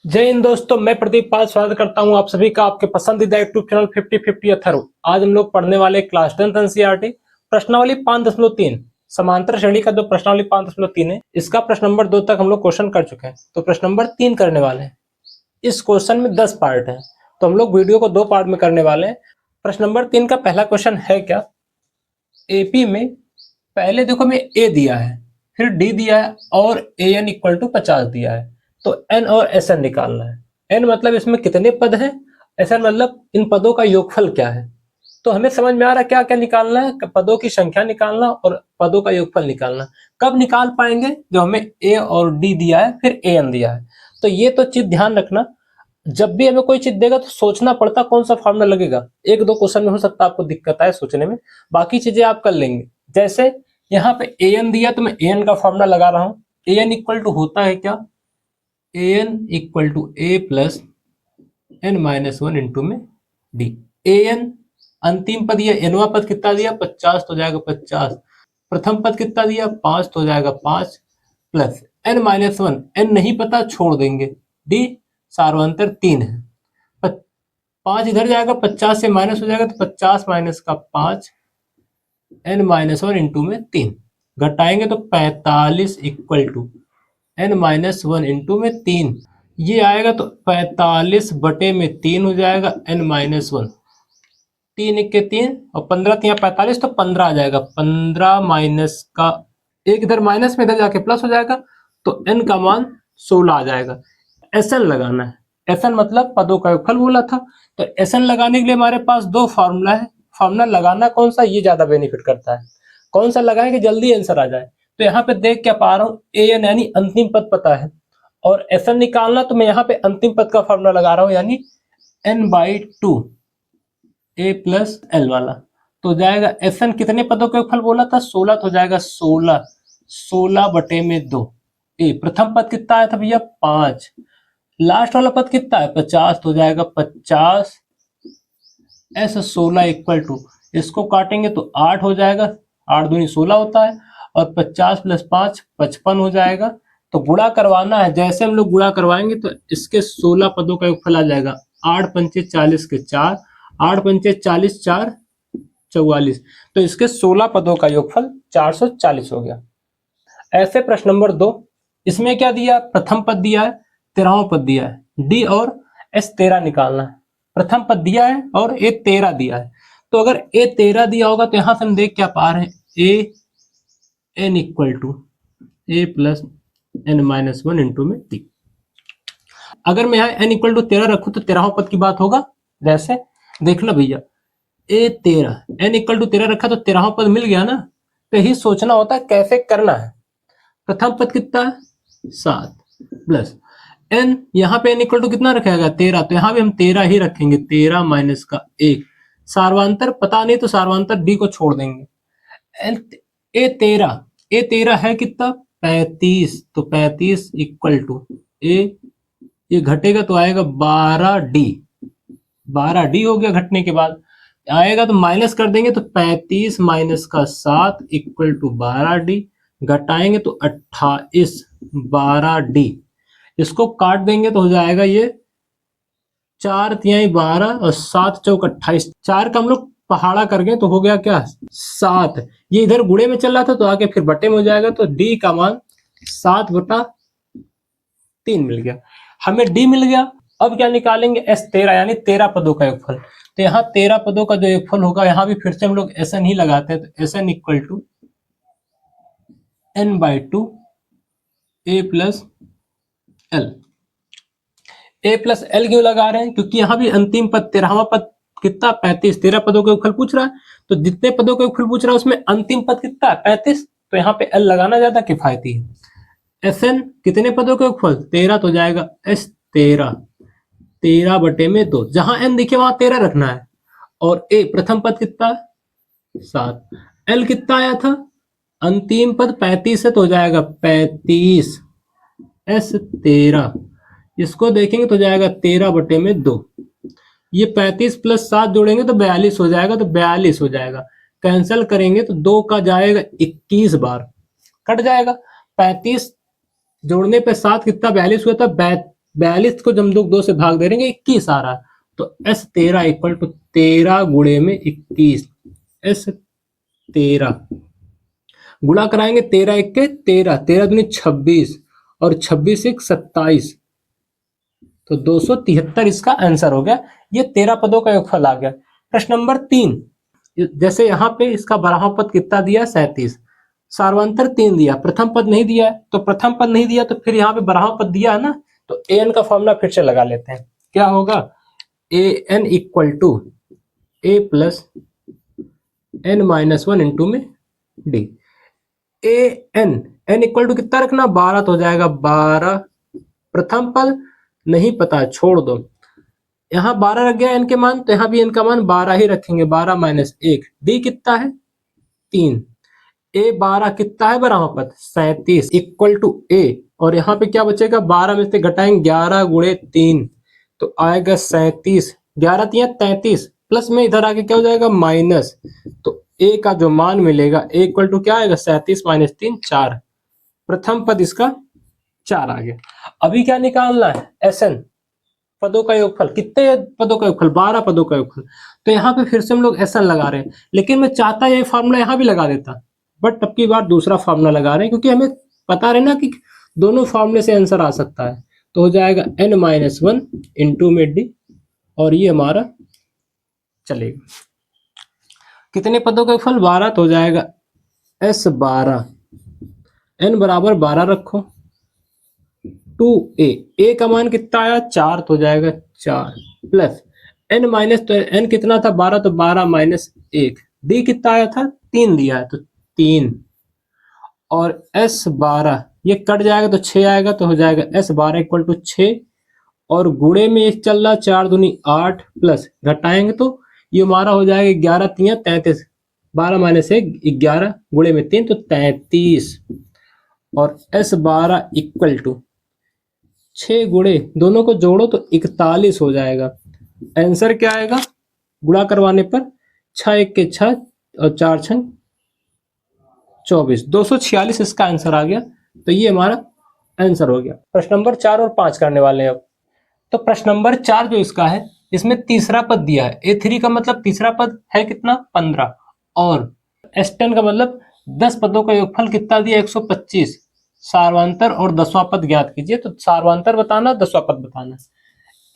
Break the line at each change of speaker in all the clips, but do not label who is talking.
जय हिंद दोस्तों, मैं प्रदीप पाल स्वागत करता हूं आप सभी का आपके पसंदीदा यूट्यूब चैनल 50-50 अथर्व। आज हम लोग पढ़ने वाले क्लास 10 एनसीईआरटी प्रश्नावली 5.3 समांतर श्रेणी का जो प्रश्नावली 5.3 है, इसका प्रश्न नंबर 2 तक हम लोग क्वेश्चन कर चुके हैं। तो प्रश्न नंबर 3 करने वाले हैं। इस क्वेश्चन में 10 पार्ट है, तो हम लोग वीडियो को 2 पार्ट में करने वाले हैं। प्रश्न नंबर 3 का पहला क्वेश्चन है क्या, एपी में पहले देखो हमें ए दिया है, फिर डी दिया है और ए एन इक्वल टू 50 दिया है। तो एन और एस एन निकालना है। एन मतलब इसमें कितने पद हैं, एस एन मतलब इन पदों का योगफल क्या है। तो हमें समझ में आ रहा है क्या क्या निकालना है, पदों की संख्या निकालना और पदों का योगफल निकालना। कब निकाल पाएंगे, जब हमें ए और डी दिया है फिर ए एन दिया है। तो ये तो चीज ध्यान रखना, जब भी हमें कोई चीज देगा तो सोचना पड़ता कौन सा फॉर्मूला लगेगा। एक दो क्वेश्चन में हो सकता है आपको दिक्कत आए सोचने में, बाकी चीजें आप कर लेंगे। जैसे यहाँ पे ए एन दिया तो मैं ए एन का फॉर्मूला लगा रहा हूँ। ए एन इक्वल टू होता है क्या, A N equal to A plus N minus one into में डी। ए एन अंतिम पद ये एनवा पद कितना दिया 50 तो जाएगा 50, प्रथम पद कितना दिया 5 तो जाएगा 5 plus N minus one, N नहीं पता छोड़ देंगे, डी सार्वंतर 3 है। 5 इधर जाएगा 50 से माइनस हो जाएगा तो 50 माइनस का 5 एन माइनस वन इंटू में 3 घटाएंगे तो 45 equal to N minus one into में 3। ये आएगा तो 45 बटे में 3 हो जाएगा एन माइनस वन, 3 इक्के 3 और 15 3 45 तो 15 आ जाएगा। 15 माइनस का एक इधर माइनस में इधर जाके प्लस हो जाएगा तो एन का मान 16 आ जाएगा। एस एन लगाना है, एस एन मतलब पदों का योगफल बोला था। तो एस एन लगाने के लिए हमारे पास दो फॉर्मूला है। फॉर्मूला लगाना कौन सा, ये ज्यादा बेनिफिट करता है। कौन सा लगाएं कि जल्दी आंसर आ जाए। तो यहाँ पे देख क्या पा रहा हूँ, ए एन यानी अंतिम पद पता है और एस एन निकालना, तो मैं यहाँ पे अंतिम पद का फॉर्मूला लगा रहा हूँ, यानी N by two A plus L वाला। तो जाएगा एस एन कितने पदों का योगफल बोला था 16, तो जाएगा 16, 16 बटे में 2। ए प्रथम पद कितना आया था भैया 5, लास्ट वाला पद कितना है 50, तो जाएगा 50 एस 16 इक्वल टू, इसको काटेंगे तो 8 हो जाएगा, 8 दूनी 16 होता है और 50 प्लस 5 55 हो जाएगा। तो गुणा करवाना है, जैसे हम लोग गुणा करवाएंगे तो इसके 16 पदों का योगफल आ जाएगा। 8 पंचे 40 के 4, 8 पंचे 40 4 44, तो इसके 16 पदों का योगफल 440 हो गया। ऐसे प्रश्न नंबर 2, इसमें क्या दिया, प्रथम पद दिया है, 13वां पद दिया है, डी और एस 13 निकालना है। प्रथम पद दिया है और ए 13 दिया है। तो अगर ए 13 दिया होगा तो यहां से हम देख क्या पा रहे हैं, A N equal to A plus N minus one into में डी। अगर मैं यहाँ एन इक्वल टू 13 रखूं तो 13वां पद की बात होगा। जैसे देख लो भैया, ए 13 एन इक्वल टू 13 रखा तो 13वां पद मिल गया ना। तो यही सोचना होता है कैसे करना है। प्रथम पद कितना है 7 प्लस एन, यहाँ पे एन इक्वल टू कितना रखेगा 13, तो यहाँ भी हम 13 ही रखेंगे। 13 माइनस का 1, सार्वांतर पता नहीं तो सार्वांतर डी को छोड़ देंगे। ए 13 है कितना 35, तो 35 इक्वल टू ए, ये घटेगा तो आएगा 12 डी, 12 डी हो गया। घटने के बाद आएगा तो माइनस कर देंगे तो 35 माइनस का 7 इक्वल टू 12 डी, घटाएंगे तो 28 12 डी, इसको काट देंगे तो हो जाएगा ये 4 तिहाई 12 और 7 चौक 28, 4 का हम लोग पहाड़ा कर गए तो हो गया क्या 7। ये इधर गुणे में चल रहा था तो आगे फिर बटे में हो जाएगा, तो डी का मान 7/3 मिल गया। हमें डी मिल गया। अब क्या निकालेंगे, एस 13 यानी 13 पदों का योगफल। तो यहाँ 13 पदों का जो योगफल होगा, यहाँ भी फिर से हम लोग एस एन ही लगाते हैं। तो S N equal to N by two A plus L. A plus L क्यों लगा रहे हैं, क्योंकि यहाँ भी अंतिम पद 13वां पद कितना 35, 13 पदों का योगफल पूछ रहा है। तो जितने पदों का योगफल पूछ रहा है उसमें अंतिम पद कितना है 35, तो यहाँ पे एल लगाना ज्यादा किफायती है। एस एन कितने पदों का योगफल 13, तो जाएगा एस 13, 13 बटे में 2, जहां एन दिखे वहां 13 रखना है। और ए प्रथम पद कितना 7, एल कितना आया था अंतिम पद 35 है तो हो जाएगा 35 एस 13, इसको देखेंगे तो जाएगा 13 बटे में 2, ये 35 प्लस 7 जोड़ेंगे तो 42 हो जाएगा, तो 42 हो जाएगा। कैंसिल करेंगे तो 2 का जाएगा 21 बार, कट जाएगा। 35 जोड़ने पे 7 कितना 42 हुआ था, 42 को जब 2 से भाग दे देंगे 21 आ रहा है, तो S13 इक्वल टू 13 गुणे में 21। S13 गुणा कराएंगे, 13 एक के 13, 13 दूनी 26 और 26 एक 27, तो 273 इसका आंसर हो गया। ये 13 पदों का योगफल आ गया। प्रश्न नंबर 3, जैसे यहाँ पे इसका बारहवां पद कितना दिया 37, सार्वंतर 3 दिया, प्रथम पद नहीं दिया है, तो प्रथम पद नहीं दिया तो फिर यहाँ पे बारहवां पद दिया है ना, तो an का फॉर्मूला फिर से लगा लेते हैं। क्या होगा, an equal to a plus n minus 1 into में d। n इक्वल टू कितना रखना, 12, तो हो जाएगा 12। प्रथम पद नहीं पता, छोड़ दो। यहाँ 12 रख गया n के मान, तो यहाँ भी n का मान 12 ही रखेंगे, 12 माइनस 1। d कितना है 3, a 12 कितना है बारहवां पद 37 इक्वल टू a, और यहाँ पे क्या बचेगा, 12 में से घटाएंगे 11 गुणे 3, तो आएगा 37, 11 3 33, प्लस में इधर आके क्या हो जाएगा माइनस, तो a का जो मान मिलेगा a इक्वल टू क्या आएगा 37 माइनस 3 4। प्रथम पद इसका 4 आ गया। अभी क्या निकालना है, SN पदों का योगफल। कितने पदों का योगफल, 12 पदों का योगफल। तो यहाँ पे फिर से हम लोग SN लगा रहे हैं, लेकिन मैं चाहता ये फार्मूला यहाँ भी लगा देता, बट अब की बार दूसरा फार्मूला लगा रहे हैं, क्योंकि हमें पता रहे ना कि दोनों फार्मूले से आंसर आ सकता है। तो हो जाएगा n माइनस 1 इंटू में d, और ये हमारा चलेगा। कितने पदों का योगफल 12, तो हो जाएगा S12, n बराबर 12 रखो, 2a, a का मान कितना आया 4, तो हो जाएगा 4 प्लस n माइनस, तो n कितना था 12, तो 12 माइनस 1, d कितना आया था 3 दिया है, तो 3, और S12 ये कट जाएगा तो 6 आएगा, तो हो जाएगा S12 इक्वल टू 6, और गुणे में एक चल रहा 4 दूनी 8, प्लस घटाएंगे तो ये हमारा हो जाएगा 11 3 33, 12 माइनस 1 11 गुणे में 3, तो 33, और S12 इक्वल टू 6 गुणे दोनों को जोड़ो तो 41 हो जाएगा। आंसर क्या आएगा, गुणा करवाने पर 6 1 के 6 और 4 6 24, 246 इसका आंसर आ गया। तो ये हमारा आंसर हो गया। प्रश्न नंबर 4 और 5 करने वाले हैं अब। तो प्रश्न नंबर 4 जो इसका है, इसमें तीसरा पद दिया है। A3 का मतलब तीसरा पद है कितना 15, और S10 का मतलब 10 पदों का योगफल कितना दिया 125। सार्वंतर और 10वां पद ज्ञात कीजिए। तो सार्वंतर बताना, 10वां पद बताना।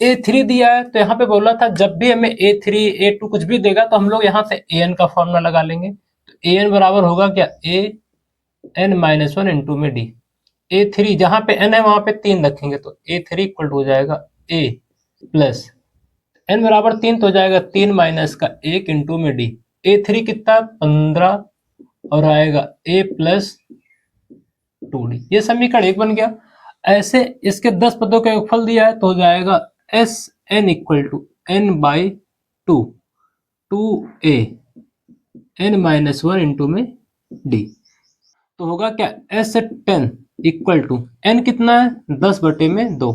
A3 दिया है, तो यहाँ पे बोला था जब भी हमें A3 A2 कुछ भी देगा तो हम लोग यहाँ से AN का फॉर्मूला लगा लेंगे। तो AN बराबर होगा क्या, AN माइनस 1 इंटू में D। A3 जहां पे n है वहां पे 3 रखेंगे, तो A3 इक्वल टू हो जाएगा A प्लस n बराबर 3, तो हो जाएगा 3 माइनस का 1 इंटू में D। A3 कितना 15, और आएगा A प्लस 2D। ये समीकरण 1 बन गया। ऐसे इसके 10 पदों का योगफल दिया है, तो हो जाएगा SN equal to n by 2, 2A n minus 1 into में D। तो होगा क्या, S10 इक्वल टू n कितना है 10 बटे में 2,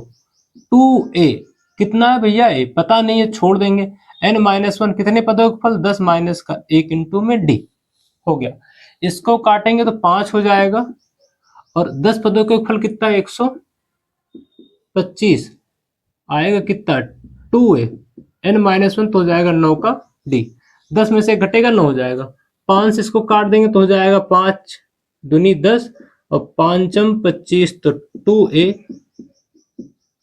2a कितना है भैया a पता नहीं है, छोड़ देंगे। n माइनस 1 कितने पदों का फल 10 माइनस का 1 इंटू में d हो गया। इसको काटेंगे तो 5 हो जाएगा, और 10 पदों का फल कितना है 125 आएगा, कितना 2a n माइनस 1, तो हो जाएगा 9 का d। 10 में से घटेगा 9 हो जाएगा, 5 से इसको काट देंगे तो हो जाएगा 5 दूनी 10 और 5 25, तो 2a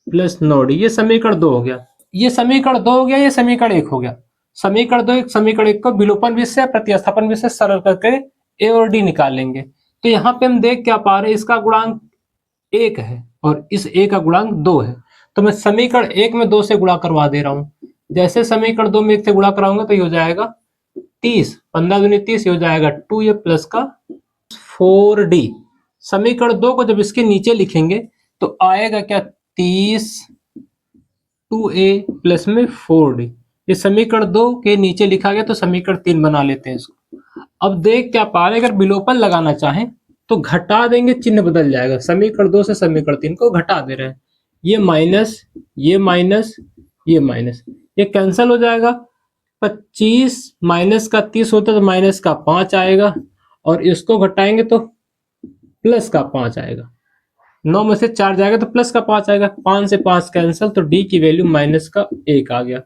प्लस 9d। ये समीकरण 2 हो गया। ये समीकरण 2 हो गया, ये समीकरण 1 हो गया। समीकरण 2 समीकरण 1 को विलोपन विधि से प्रतिस्थापन विधि से सरल करके a और d निकाल लेंगे। तो यहाँ पे हम देख क्या पा रहे हैं, इसका गुणांक 1 है और इस a का गुणांक 2 है। तो मैं समीकरण 1 में 2 से गुणा करवा दे रहा हूँ। जैसे समीकरण 2 में 1 से गुणा कराऊंगा तो ये हो जाएगा 30, 15 दूनी 30, ये हो जाएगा 2a प्लस का 4d। समीकरण 2 को जब इसके नीचे लिखेंगे तो आएगा क्या 30, 2a प्लस में 4d। ये समीकरण 2 के नीचे लिखा गया, तो समीकरण 3 बना लेते हैं इसको। अब देख क्या पा रहे हैं, अगर विलोपन लगाना चाहें तो घटा देंगे, चिन्ह बदल जाएगा। समीकरण 2 से समीकरण 3 को घटा दे रहे हैं। ये माइनस, ये माइनस, ये माइनस, ये कैंसिल हो जाएगा। 25 माइनस का 30 होता है तो माइनस का 5 आएगा, और इसको घटाएंगे तो प्लस का 5 आएगा। 9 में से 4 जाएगा तो प्लस का 5 आएगा, 5 से 5 कैंसिल, तो डी की वैल्यू माइनस का 1 आ गया।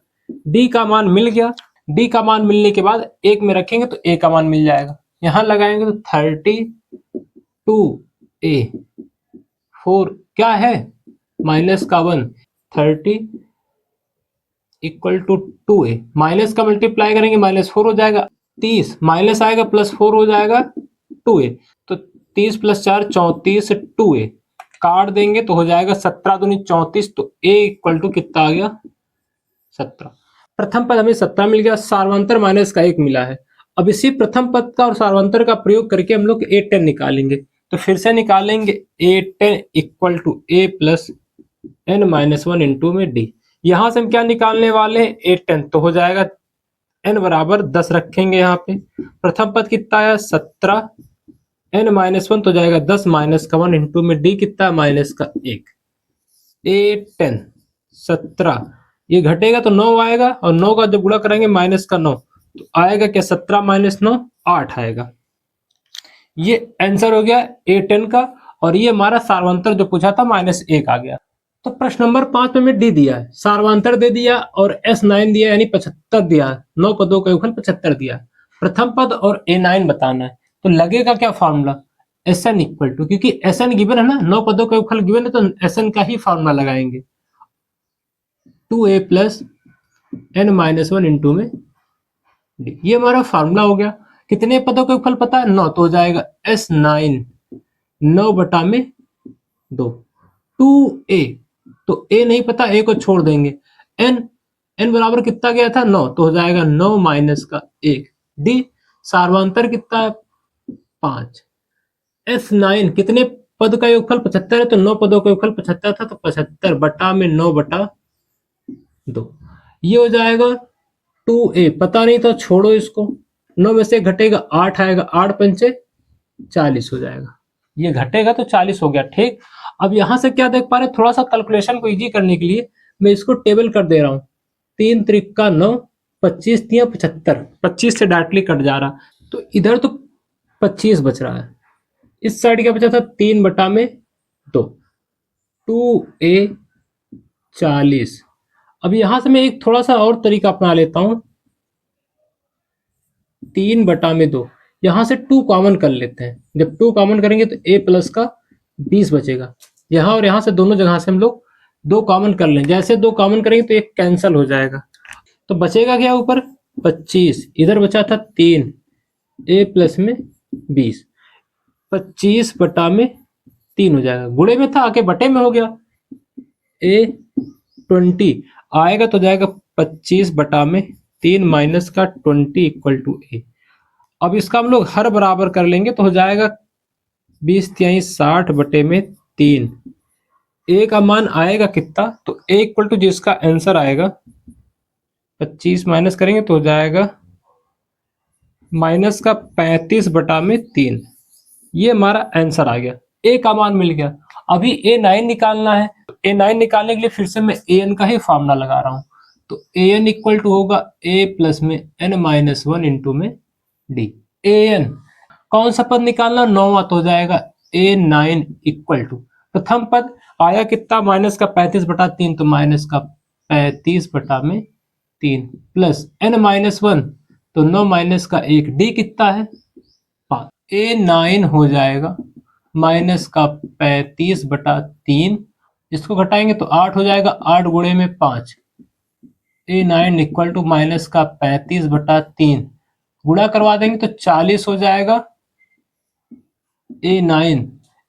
डी का मान मिल गया। डी का मान मिलने के बाद 1 में रखेंगे तो ए का मान मिल जाएगा। यहां लगाएंगे तो 32a 4 क्या है माइनस का 1, 30 इक्वल टू 2a, माइनस का मल्टीप्लाई करेंगे -4 हो जाएगा, 30 माइनस आएगा +4 हो जाएगा 2a, तो 30 + 4 34 2a काट देंगे तो हो जाएगा 17 दूनी 34, तो a इक्वल टू कितना आ गया 17। प्रथम पद हमें 17 मिल गया, सार्वंतर माइनस का 1 मिला है। अब इसी प्रथम पद का और सार्वंतर का प्रयोग करके हम लोग a10 निकालेंगे। तो फिर से निकालेंगे a10 equal to a plus n minus 1 into में d। यहां से हम क्या निकालने वाले हैं a10, तो हो जाएगा n बराबर 10 रखेंगे यहाँ पे। प्रथम पद कितना आया 17, n माइनस 1 तो जाएगा 10 माइनस का 1 इंटू में d कितना है माइनस का 1। a10 17 ये घटेगा तो 9 आएगा, और 9 का जब गुणा करेंगे माइनस का 9 तो आएगा क्या 17 माइनस 9 8 आएगा। ये आंसर हो गया a10 का, और ये हमारा सार्वंतर जो पूछा था -1 आ गया। तो प्रश्न नंबर 5 में डी दिया है, सार्वंतर दे दिया और S9 दिया यानी 75 दिया, 9 पदों का योगफल 75 दिया। प्रथम पद और A9 बताना है, तो लगेगा क्या फॉर्मूला Sn इक्वल टू, क्योंकि Sn गिवन है ना, 9 पदों का योगफल गिवन है तो Sn का ही फॉर्मूला लगाएंगे 2a plus n minus 1 into में d। ये हमारा फॉर्मूला हो गया। कितने पदों का योगफल पता है 9, तो हो जाएगा S9 9 बटा में 2 2a, तो a नहीं पता, a को छोड़ देंगे। n बराबर कितना गया था 9, तो हो जाएगा 9 माइनस का 1 d। सार्वंतर कितना है 5। S9 कितने पद का योगफल 75 है, तो 9 पदों का योगफल 75 था, तो 75 बटा में 9 बटा 2। ये हो जाएगा 2a, पता नहीं था छोड़ो इसको, 9 में से घटेगा 8 आएगा, 8 पंचे 40 हो जाएगा। ये घटेगा तो 40 हो गया, ठीक। अब यहां से क्या देख पा रहे, थोड़ा सा कैलकुलेशन को इजी करने के लिए मैं इसको टेबल कर दे रहा हूं। 3 त्रिका 9, 25 तिया 75, 25 से डायरेक्टली कट जा रहा, तो इधर तो 25 बच रहा है। इस साइड क्या बचा था 3 बटा में 2, 2a 40। अब यहां से मैं एक थोड़ा सा और तरीका अपना लेता हूं, 3 बटा में 2, यहां से 2 कॉमन कर लेते हैं। जब 2 कॉमन करेंगे तो a प्लस का 20 बचेगा। यहां और यहां से दोनों जगह से हम लोग 2 कॉमन कर लें, जैसे 2 कॉमन करेंगे तो एक कैंसिल हो जाएगा, तो बचेगा क्या ऊपर 25, इधर बचा था 3 a प्लस में 20, 25 बटा में 3 हो जाएगा। गुणे में था आके बटे में हो गया, a 20 आएगा तो जाएगा 25 बटा में 3 माइनस का 20 इक्वल टू a। अब इसका हम लोग हर बराबर कर लेंगे तो हो जाएगा 20 तिहाई 60 बटे में 3। a का मान आएगा कितना, तो a इक्वल टू जिसका आंसर आएगा 25 माइनस करेंगे तो हो जाएगा माइनस का 35 बटा में 3। ये हमारा आंसर आ गया, a का मान मिल गया। अभी a9 निकालना है, a9 निकालने के लिए फिर से मैं an का ही फॉर्मूला लगा रहा हूं, तो an इक्वल टू होगा a प्लस में n माइनस 1 इंटू में d। an कौन सा पद निकालना, 9वां, तो हो जाएगा a9 इक्वल टू प्रथम पद आया कितना माइनस का 35 बटा 3, तो माइनस का 35 बटा में 3 प्लस n माइनस 1, तो 9 माइनस का 1, d कितना है 5, a9 हो जाएगा माइनस का 35 बटा 3, इसको घटाएंगे तो 8 हो जाएगा, 8 गुणे में 5, a9 इक्वल टू माइनस का 35 बटा 3, गुणा करवा देंगे तो 40 हो जाएगा a9।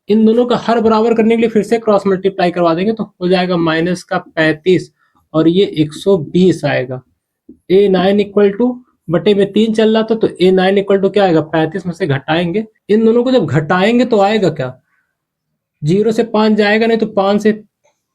इन दोनों का हर बराबर करने के लिए फिर से क्रॉस मल्टीप्लाई करवा देंगे तो हो जाएगा माइनस का 35 और ये 120 आएगा। a9 इक्वल टू बटे में 3 चल रहा था, तो a9 इक्वल टू क्या आएगा 35 में से घटाएंगे, इन दोनों को जब घटाएंगे तो आएगा क्या 0 से 5 जाएगा, नहीं तो 5 से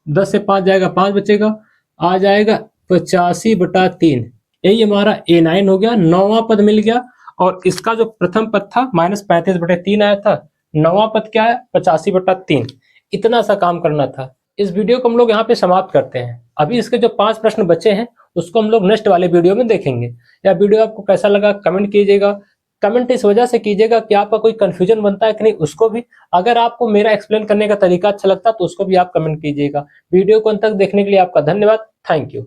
10 से 5 जाएगा, 5 बचेगा, आ जाएगा 85 बटा 3। यही हमारा a9 हो गया, 9वां पद मिल गया। और इसका जो प्रथम पद था -35 बटे 3 आया था, 9वां पद क्या है 85 बटा 3। इतना सा काम करना था। इस वीडियो को हम लोग यहाँ पे समाप्त करते हैं। अभी इसके जो 5 प्रश्न बचे हैं उसको हम लोग नेक्स्ट वाले वीडियो में देखेंगे। यह वीडियो आपको कैसा लगा कमेंट कीजिएगा। कमेंट इस वजह से कीजिएगा कि आपका कोई कंफ्यूजन बनता है कि नहीं उसको भी। अगर आपको मेरा एक्सप्लेन करने का तरीका अच्छा लगता है तो उसको भी आप कमेंट कीजिएगा। वीडियो को अंत तक देखने के लिए आपका धन्यवाद। Thank you.